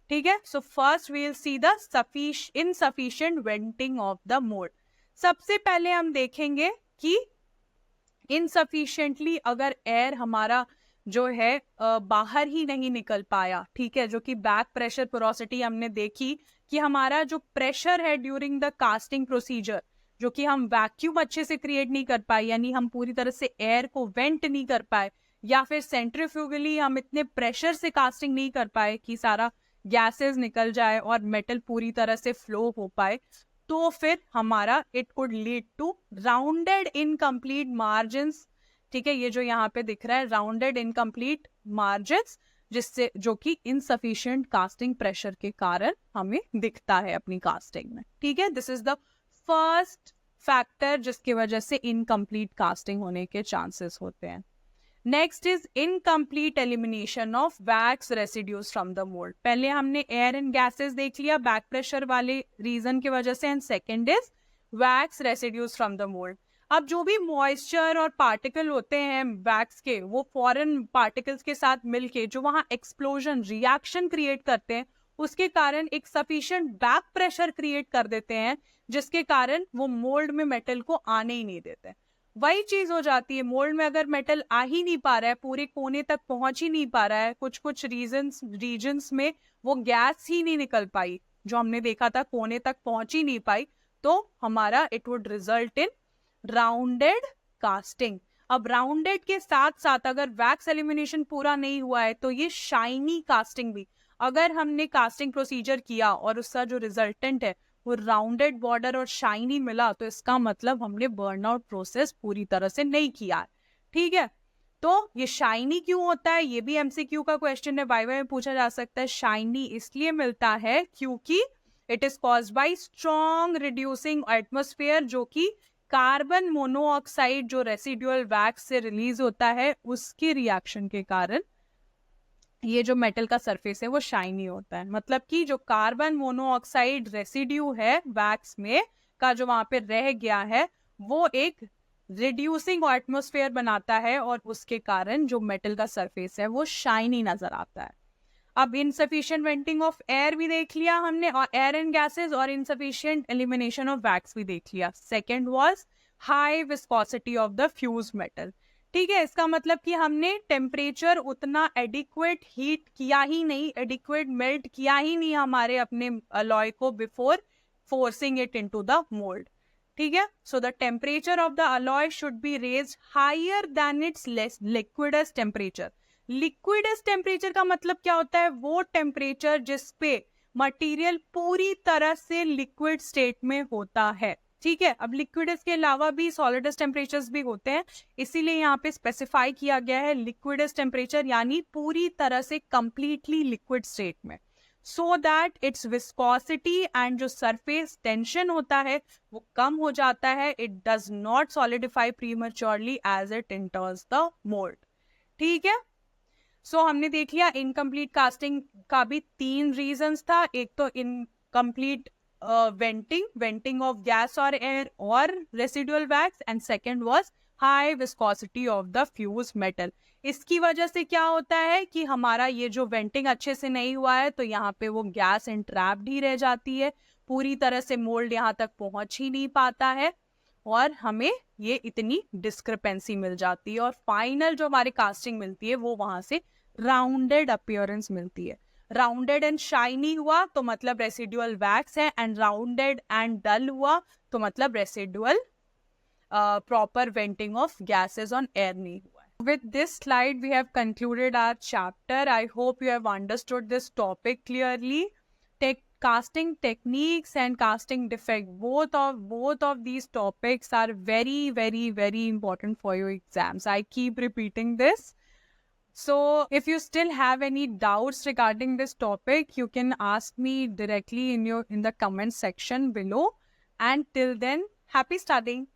S1: ठीक है. So first we will see the insufficient venting of the mould. सबसे पहले हम देखेंगे कि इनसफिशिएंटली अगर एयर हमारा जो है बाहर ही नहीं निकल पाया. ठीक है. जो कि बैक प्रेशर पोरोसिटी हमने देखी कि हमारा जो प्रेशर है ड्यूरिंग द कास्टिंग प्रोसीजर, जो कि हम वैक्यूम अच्छे से क्रिएट नहीं कर पाए, यानी हम पूरी तरह से एयर को वेंट नहीं कर पाए, या फिर सेंट्रीफ्यूगली हम इतने प्रेशर से कास्टिंग नहीं कर पाए कि सारा गैसेस निकल जाए और मेटल पूरी तरह से फ्लो हो पाए, तो फिर हमारा it could lead to rounded incomplete margins. ठीक है. ये जो यहाँ पे दिख रहा है राउंडेड इनकम्प्लीट मार्जिन्स, जिससे जो कि इनसफिशिएंट कास्टिंग प्रेशर के कारण हमें दिखता है अपनी कास्टिंग में. ठीक है. This is the first factor जिसकी वजह से इनकम्प्लीट कास्टिंग होने के चांसेस होते हैं. Next is incomplete elimination of wax residues from the mould. पहले हमने एयर एंड गैसेस देख लिया बैक प्रेशर वाले रीजन की वजह से, and second is wax residues from the mould. अब जो भी मॉइस्चर और पार्टिकल होते हैं वैक्स के, वो फॉरेन पार्टिकल्स के साथ मिलके जो वहां एक्सप्लोजन रिएक्शन क्रिएट करते हैं, उसके कारण एक सफिशिएंट बैक प्रेशर क्रिएट कर देते हैं, जिसके कारण वो मोल्ड में मेटल को आने ही नहीं देते. वही चीज हो जाती है मोल्ड में, अगर मेटल आ ही नहीं पा रहा है, पूरे कोने तक पहुंच ही नहीं पा रहा है, कुछ कुछ रीजन्स में वो गैस ही नहीं निकल पाई जो हमने देखा था, कोने तक पहुंच ही नहीं पाई, तो हमारा it would result in rounded casting. अब राउंडेड के साथ साथ अगर वैक्स एलिमिनेशन पूरा नहीं हुआ है तो ये शाइनी कास्टिंग भी, अगर हमने कास्टिंग प्रोसीजर किया और उसका जो रिजल्टेंट है वो राउंडेड बॉर्डर और शाइनी मिला, तो इसका मतलब हमने बर्नआउट प्रोसेस पूरी तरह से नहीं किया. ठीक है. तो ये शाइनी क्यों होता है, ये भी एमसीक्यू का क्वेश्चन है, वाइवा में पूछा जा सकता है. शाइनी इसलिए मिलता है क्योंकि it is caused by strong reducing atmosphere, जो कि कार्बन मोनोऑक्साइड जो रेसिडुअल वैक्स से रिलीज होता है उसके रिएक्शन के कारण ये जो मेटल का सरफेस है वो शाइनी होता है. मतलब कि जो कार्बन मोनोऑक्साइड रेसिड्यू है वैक्स में का जो वहां पे रह गया है, वो एक रिड्यूसिंग एटमॉस्फेयर बनाता है और उसके कारण जो मेटल का सरफेस है वो शाइनी नजर आता है. अब इनसफिशिएंट वेंटिंग ऑफ एयर भी देख लिया हमने, और एयर एंड गैसेस, और इनसफिशिएंट एलिमिनेशन ऑफ वैक्स भी देख लिया. Second was high viscosity of the fuse metal. ठीक है. इसका मतलब कि हमने टेम्परेचर उतना एडिक्वेट हीट किया ही नहीं, एडिक्वेट मेल्ट किया ही नहीं हमारे अपने अलॉय को before forcing it into the mould. ठीक है. So the temperature of the alloy should be raised higher than its liquidus temperature. Liquidus temperature का मतलब क्या होता है? वो टेम्परेचर जिस पे मटेरियल पूरी तरह से लिक्विड स्टेट में होता है, ठीक है। अब लिक्विडस के अलावा भी सॉलिडस टेम्परेचर्स भी होते हैं, इसीलिए यहाँ पे स्पेसिफाई किया गया है लिक्विडस टेम्परेचर, यानी पूरी तरह से कंप्लीटली लिक्विड स्टेट में, so that its viscosity and जो सरफेस टेंशन होता है वो कम हो जाता है. It does not solidify prematurely as it enters the mould. ठीक है. सो हमने देख लिया इनकम्प्लीट कास्टिंग का भी 3 रीजंस था. एक तो इनकम्प्लीट वेंटिंग ऑफ गैस और एयर और residual wax, and second was high viscosity of the fuse metal. इसकी वजह से क्या होता है कि हमारा ये जो वेंटिंग अच्छे से नहीं हुआ है तो यहाँ पे वो गैस एंट्रैप्ड ही रह जाती है, पूरी तरह से मोल्ड यहाँ तक पहुंच ही नहीं पाता है और हमें ये इतनी डिस्क्रिपेंसी मिल जाती है और फाइनल जो हमारी कास्टिंग मिलती है वो वहां से राउंडेड अपीयरेंस मिलती है. राउंडेड एंड शाइनी हुआ तो मतलब रेसिडुअल वैक्स है, एंड राउंडेड एंड डल हुआ तो मतलब residual proper venting of gases on air नहीं हुआ. With this slide, we have concluded our chapter. I hope you have understood this topic clearly. Casting techniques and casting defect, both of these topics are very, very, very important for your exams. I keep repeating this. So if you still have any doubts regarding this topic, you can ask me directly in the comment section below. And till then, happy studying.